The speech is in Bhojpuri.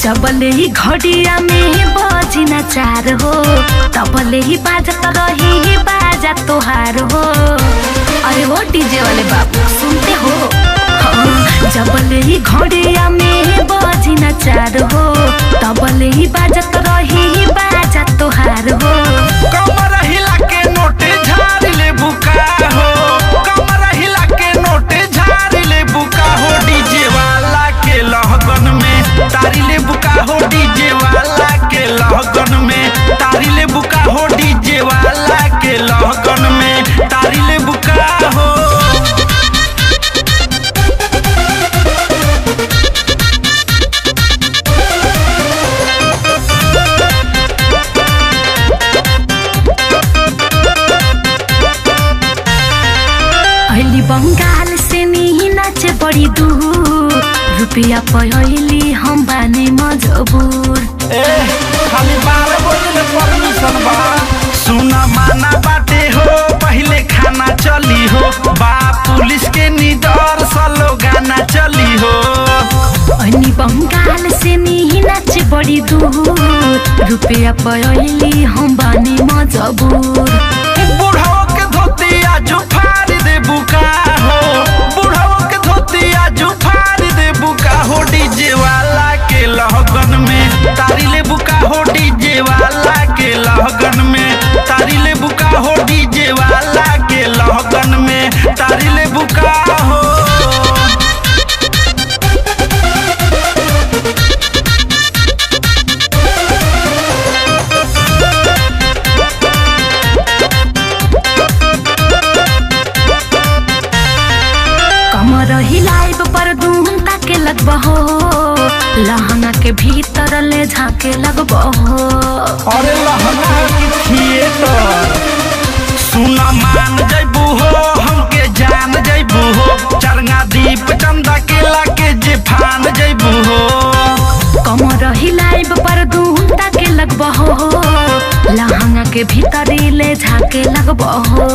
जबले ही घड़िया में बजी ना चार हो, तबले ही बाजत रही बाजा तोहार हो। अरे वो डीजे वाले बाबू सुनते हो? जबले ही घड़िया में बजी ना चार हो, तबले ही बाजत रही बाजा तोहार हो। कमर हिला के नोटे झाड़ ले बुका हो, कमर हिला के नोटे झाड़ ले बुका हो। डीजे वाला के लगन में तारी ले बुका हो, डीजे वाला के लगन में तारी ले बुका हो, डीजे वाला के लगन में तारी ले बुका हो। अली बंगाल से नी नाचे बड़ी दूर, रुपया पहली हम बाने मजबूर। खाली 12 बजे परमिशन बा। सुना माना बाटे हो, पहले खाना चली हो, बा पुलिस के निडर सलो गाना चली हो। अली बंगाल से नी नाचे बड़ी दूर, रुपया पहली हम बाने मजबूर। बुढ़ाओ के धोती आजू फाड़ दे बुका हो, बुढ़ाओ के धोती आजू फाड़ दे बुका हो। डीजे वाला के लगन में तारी ले बुका हो, डीजे वाला के लगन में तारी ले बुका हो, डीजे वाला के लगन में तारी ले बुका हो। कमर हिलाइब पर धूम ताके लगबा हो, लहंगा के भीतर ले झाके लगबा हो। अरे लहंगा की थिएटर सुना मान जैबू हो, हमके जान जैबू हो, चरंगा दीप चंदा केला के जे फान जैबू हो। कमर हिलाइब पर धूम ताके लगबा हो, लहंगा के भीतर ले झाके लगबा हो।